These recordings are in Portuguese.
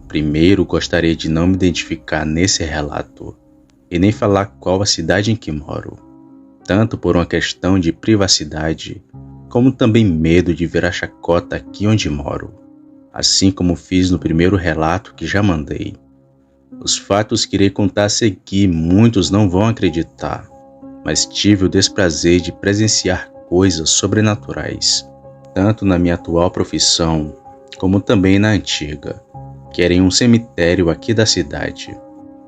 Primeiro, gostaria de não me identificar nesse relato e nem falar qual a cidade em que moro, tanto por uma questão de privacidade, como também medo de virar chacota aqui onde moro, assim como fiz no primeiro relato que já mandei. Os fatos que irei contar a seguir muitos não vão acreditar, mas tive o desprazer de presenciar coisas sobrenaturais, tanto na minha atual profissão, como também na antiga, que era em um cemitério aqui da cidade.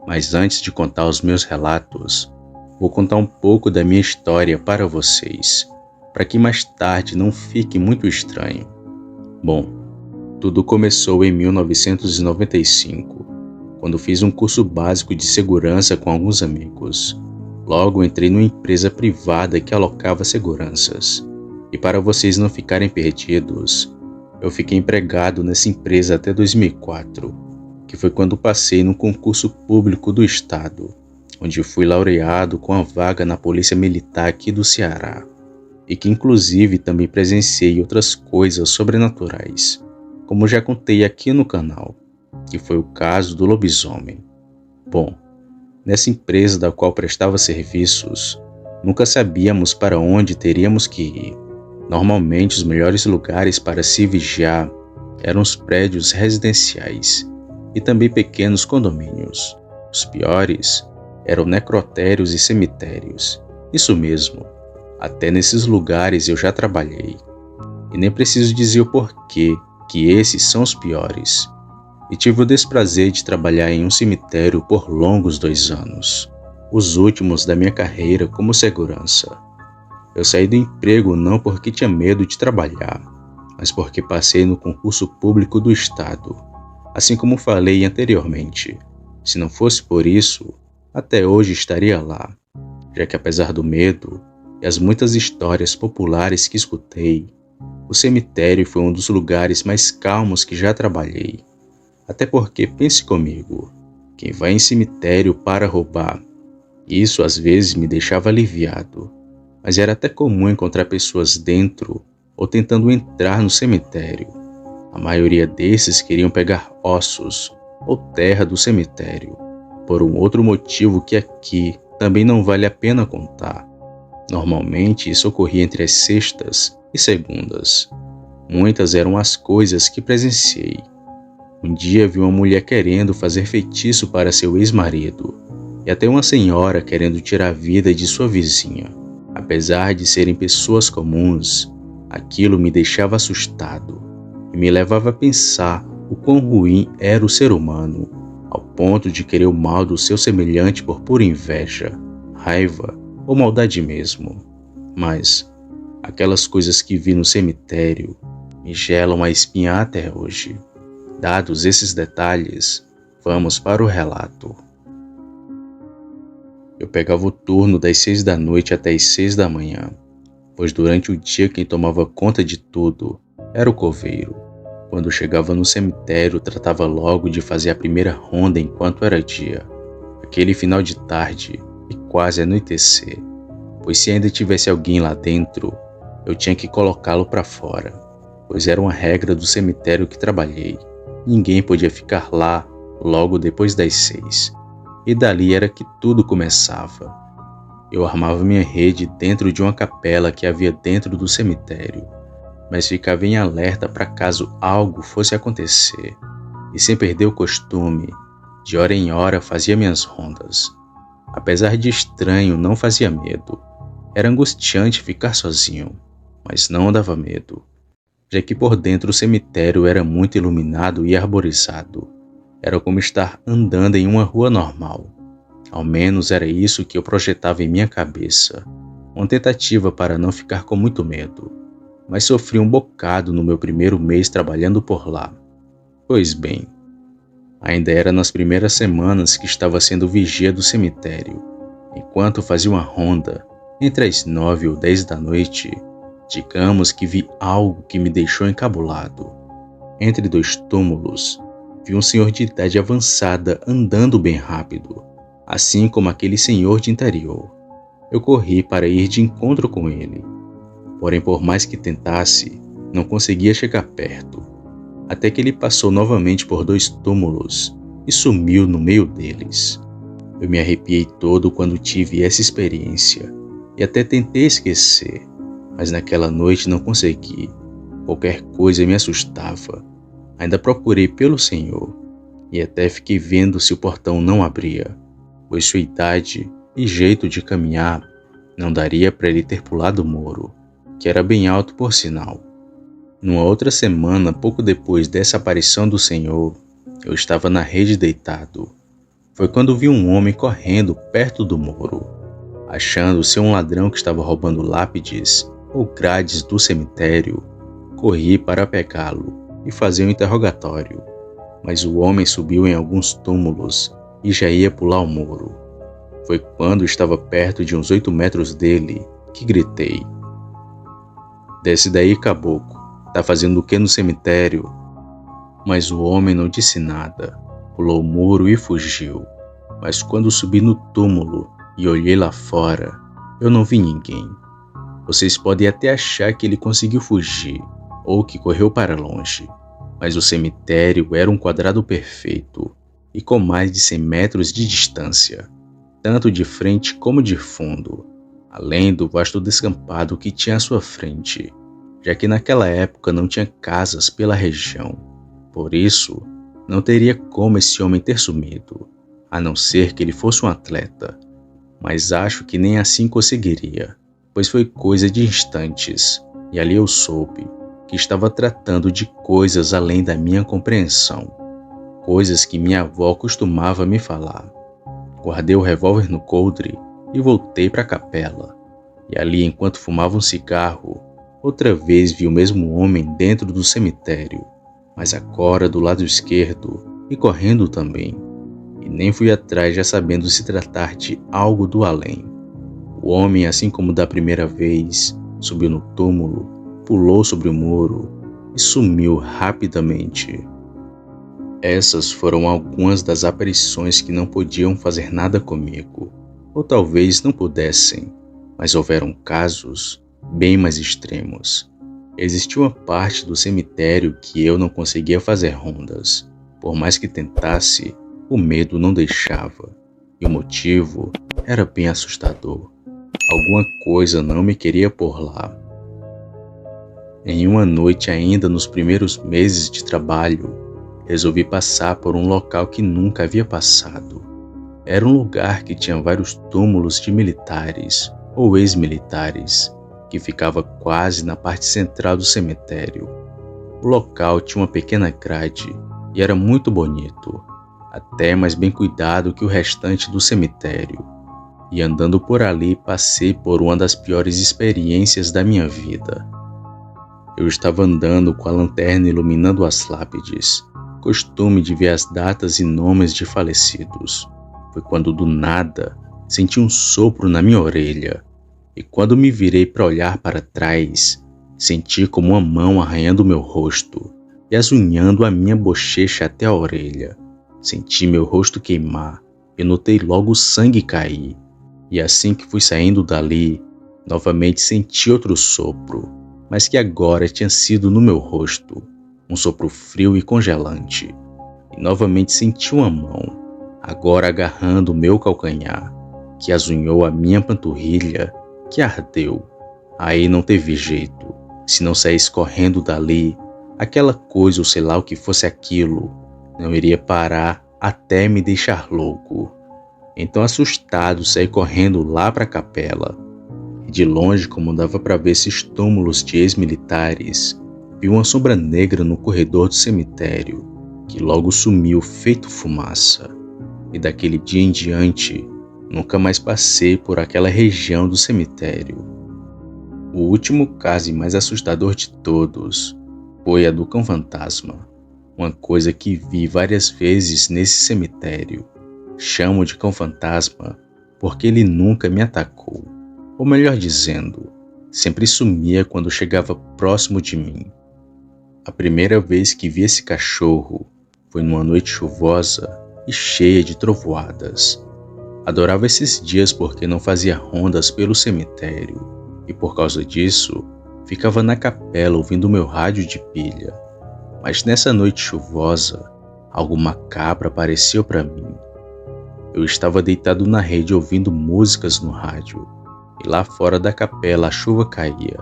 Mas antes de contar os meus relatos, vou contar um pouco da minha história para vocês, para que mais tarde não fique muito estranho. Bom, tudo começou em 1995, quando fiz um curso básico de segurança com alguns amigos. Logo entrei numa empresa privada que alocava seguranças. E para vocês não ficarem perdidos, eu fiquei empregado nessa empresa até 2004, que foi quando passei no concurso público do estado, onde fui laureado com a vaga na Polícia Militar aqui do Ceará, e que inclusive também presenciei outras coisas sobrenaturais, como já contei aqui no canal, que foi o caso do lobisomem. Bom, nessa empresa da qual prestava serviços, nunca sabíamos para onde teríamos que ir. Normalmente os melhores lugares para se vigiar eram os prédios residenciais e também pequenos condomínios. Os piores eram necrotérios e cemitérios. Isso mesmo, até nesses lugares eu já trabalhei. E nem preciso dizer o porquê que esses são os piores. E tive o desprazer de trabalhar em um cemitério por longos 2 anos, os últimos da minha carreira como segurança. Eu saí do emprego não porque tinha medo de trabalhar, mas porque passei no concurso público do estado, assim como falei anteriormente. Se não fosse por isso, até hoje estaria lá, já que apesar do medo e as muitas histórias populares que escutei, o cemitério foi um dos lugares mais calmos que já trabalhei. Até porque, pense comigo, quem vai em cemitério para roubar, isso às vezes me deixava aliviado, mas era até comum encontrar pessoas dentro ou tentando entrar no cemitério. A maioria desses queriam pegar ossos ou terra do cemitério, por um outro motivo que aqui também não vale a pena contar. Normalmente isso ocorria entre as sextas e segundas. Muitas eram as coisas que presenciei. Um dia vi uma mulher querendo fazer feitiço para seu ex-marido, e até uma senhora querendo tirar a vida de sua vizinha. Apesar de serem pessoas comuns, aquilo me deixava assustado e me levava a pensar o quão ruim era o ser humano, ao ponto de querer o mal do seu semelhante por pura inveja, raiva ou maldade mesmo. Mas aquelas coisas que vi no cemitério me gelam a espinha até hoje. Dados esses detalhes, vamos para o relato. Eu pegava o turno das 6 da noite até as 6 da manhã, pois durante o dia quem tomava conta de tudo era o coveiro. Quando chegava no cemitério, tratava logo de fazer a primeira ronda enquanto era dia, aquele final de tarde e quase anoitecer, pois se ainda tivesse alguém lá dentro, eu tinha que colocá-lo para fora, pois era uma regra do cemitério que trabalhei. Ninguém podia ficar lá logo depois das 6, e dali era que tudo começava. Eu armava minha rede dentro de uma capela que havia dentro do cemitério, mas ficava em alerta para caso algo fosse acontecer, e sem perder o costume, de hora em hora fazia minhas rondas. Apesar de estranho, não fazia medo. Era angustiante ficar sozinho, mas não dava medo, já que por dentro o cemitério era muito iluminado e arborizado. Era como estar andando em uma rua normal. Ao menos era isso que eu projetava em minha cabeça, uma tentativa para não ficar com muito medo. Mas sofri um bocado no meu primeiro mês trabalhando por lá. Pois bem, ainda era nas primeiras semanas que estava sendo vigia do cemitério. Enquanto fazia uma ronda, entre as 9 ou 10 da noite, digamos que vi algo que me deixou encabulado. Entre 2 túmulos, vi um senhor de idade avançada andando bem rápido, assim como aquele senhor de interior. Eu corri para ir de encontro com ele, porém por mais que tentasse, não conseguia chegar perto. até que ele passou novamente por 2 túmulos e sumiu no meio deles. Eu me arrepiei todo quando tive essa experiência e até tentei esquecer, mas naquela noite não consegui. Qualquer coisa me assustava. Ainda procurei pelo Senhor e até fiquei vendo se o portão não abria, pois sua idade e jeito de caminhar não daria para ele ter pulado o muro, que era bem alto por sinal. Numa outra semana, pouco depois dessa aparição do Senhor, eu estava na rede deitado. Foi quando vi um homem correndo perto do muro. Achando ser um ladrão que estava roubando lápides ou grades do cemitério, corri para pegá-lo e fazer um interrogatório. Mas o homem subiu em alguns túmulos e já ia pular o muro. Foi quando estava perto de uns 8 metros dele que gritei: "Desce daí, caboclo, tá fazendo o que no cemitério?" Mas o homem não disse nada, pulou o muro e fugiu. Mas quando subi no túmulo e olhei lá fora, eu não vi ninguém. Vocês podem até achar que ele conseguiu fugir ou que correu para longe, mas o cemitério era um quadrado perfeito e com mais de 100 metros de distância, tanto de frente como de fundo, além do vasto descampado que tinha à sua frente, já que naquela época não tinha casas pela região. Por isso, não teria como esse homem ter sumido, a não ser que ele fosse um atleta, mas acho que nem assim conseguiria, pois foi coisa de instantes, e ali eu soube que estava tratando de coisas além da minha compreensão, coisas que minha avó costumava me falar. Guardei o revólver no coldre e voltei para a capela, e ali, enquanto fumava um cigarro, outra vez vi o mesmo homem dentro do cemitério, mas agora do lado esquerdo e correndo também, e nem fui atrás já sabendo se tratar de algo do além. O homem, assim como da primeira vez, subiu no túmulo, pulou sobre o muro e sumiu rapidamente. Essas foram algumas das aparições que não podiam fazer nada comigo, ou talvez não pudessem, mas houveram casos bem mais extremos. Existia uma parte do cemitério que eu não conseguia fazer rondas. Por mais que tentasse, o medo não deixava, e o motivo era bem assustador. Alguma coisa não me queria por lá. Em uma noite, ainda nos primeiros meses de trabalho, resolvi passar por um local que nunca havia passado. Era um lugar que tinha vários túmulos de militares ou ex-militares, que ficava quase na parte central do cemitério. O local tinha uma pequena grade e era muito bonito, até mais bem cuidado que o restante do cemitério. E andando por ali, passei por uma das piores experiências da minha vida. Eu estava andando com a lanterna iluminando as lápides, costume de ver as datas e nomes de falecidos. Foi quando do nada senti um sopro na minha orelha, e quando me virei para olhar para trás, senti como uma mão arranhando meu rosto e azunhando a minha bochecha até a orelha. Senti meu rosto queimar e notei logo o sangue cair. E assim que fui saindo dali, novamente senti outro sopro, mas que agora tinha sido no meu rosto, um sopro frio e congelante. E novamente senti uma mão, agora agarrando o meu calcanhar, que azunhou a minha panturrilha, que ardeu. Aí não teve jeito. Se não saísse correndo dali, aquela coisa ou sei lá o que fosse aquilo, não iria parar até me deixar louco. Então, assustado, saí correndo lá para a capela. E de longe, como dava para ver esses túmulos de ex-militares, vi uma sombra negra no corredor do cemitério, que logo sumiu feito fumaça. E daquele dia em diante, nunca mais passei por aquela região do cemitério. O último caso e mais assustador de todos foi a do cão fantasma, uma coisa que vi várias vezes nesse cemitério. Chamo de cão fantasma porque ele nunca me atacou, ou melhor dizendo, sempre sumia quando chegava próximo de mim. A primeira vez que vi esse cachorro foi numa noite chuvosa e cheia de trovoadas. Adorava esses dias porque não fazia rondas pelo cemitério e por causa disso ficava na capela ouvindo meu rádio de pilha. Mas nessa noite chuvosa, algo macabro apareceu para mim. Eu estava deitado na rede ouvindo músicas no rádio, e lá fora da capela a chuva caía.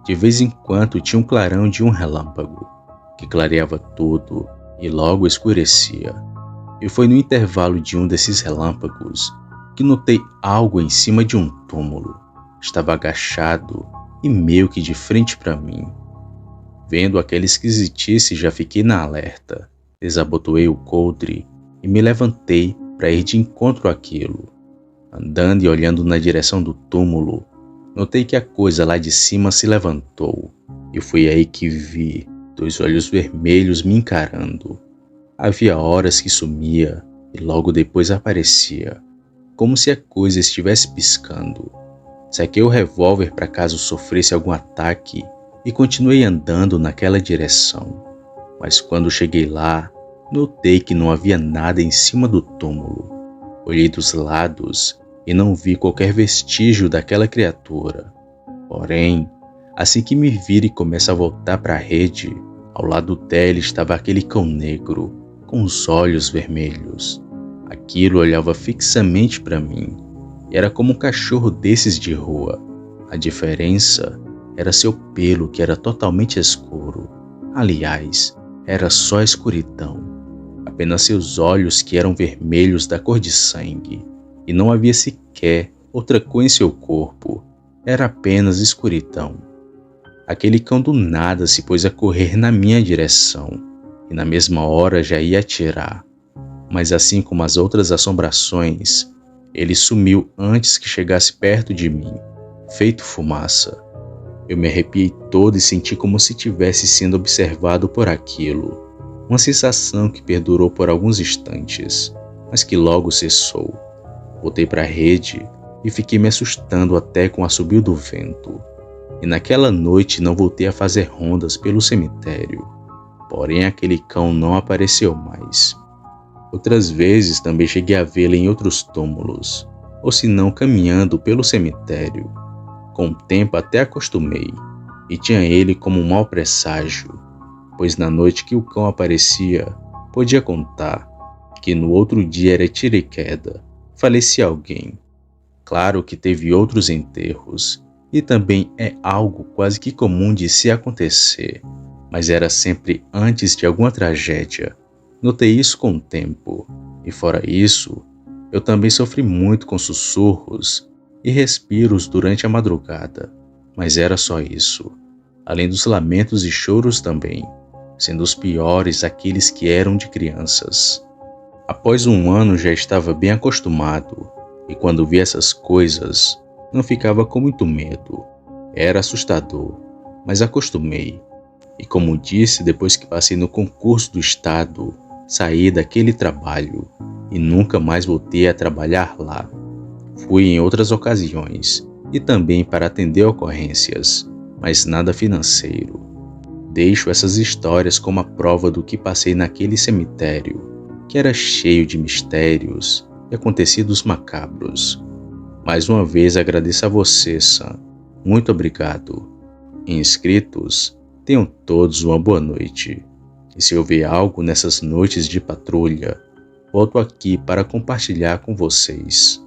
De vez em quando tinha um clarão de um relâmpago, que clareava tudo e logo escurecia. E foi no intervalo de um desses relâmpagos que notei algo em cima de um túmulo. Estava agachado e meio que de frente para mim. Vendo aquela esquisitice, já fiquei na alerta. Desabotoei o coldre e me levantei para ir de encontro àquilo. Andando e olhando na direção do túmulo, notei que a coisa lá de cima se levantou, e foi aí que vi 2 olhos vermelhos me encarando. Havia horas que sumia e logo depois aparecia, como se a coisa estivesse piscando. Saquei o revólver para caso sofresse algum ataque e continuei andando naquela direção. Mas quando cheguei lá, notei que não havia nada em cima do túmulo. Olhei dos lados e não vi qualquer vestígio daquela criatura. Porém, assim que me vira e começa a voltar para a rede, ao lado dela estava aquele cão negro, com os olhos vermelhos. Aquilo olhava fixamente para mim. Era como um cachorro desses de rua. A diferença era seu pelo, que era totalmente escuro. Aliás, era só escuridão. Apenas seus olhos, que eram vermelhos da cor de sangue. E não havia sequer outra cor em seu corpo. Era apenas escuridão. Aquele cão do nada se pôs a correr na minha direção, e na mesma hora já ia atirar. Mas assim como as outras assombrações, ele sumiu antes que chegasse perto de mim, feito fumaça. Eu me arrepiei todo e senti como se tivesse sendo observado por aquilo. Uma sensação que perdurou por alguns instantes, mas que logo cessou. Voltei para a rede e fiquei me assustando até com o assobio do vento. E naquela noite não voltei a fazer rondas pelo cemitério. Porém, aquele cão não apareceu mais. Outras vezes também cheguei a vê-lo em outros túmulos, ou se não caminhando pelo cemitério. Com o tempo até acostumei, e tinha ele como um mau presságio, pois na noite que o cão aparecia, podia contar que no outro dia era tiro e queda, falecia alguém. Claro que teve outros enterros, e também é algo quase que comum de se acontecer, mas era sempre antes de alguma tragédia. Notei isso com o tempo, e fora isso, eu também sofri muito com sussurros e respiros durante a madrugada, mas era só isso, além dos lamentos e choros também, sendo os piores aqueles que eram de crianças. Após um ano já estava bem acostumado, e quando via essas coisas, não ficava com muito medo. Era assustador, mas acostumei. E como disse, depois que passei no concurso do estado, saí daquele trabalho e nunca mais voltei a trabalhar lá. Fui em outras ocasiões e também para atender ocorrências, mas nada financeiro. Deixo essas histórias como a prova do que passei naquele cemitério, que era cheio de mistérios e acontecidos macabros. Mais uma vez agradeço a você, Sam. Muito obrigado. E inscritos, tenham todos uma boa noite. E se houver algo nessas noites de patrulha, volto aqui para compartilhar com vocês.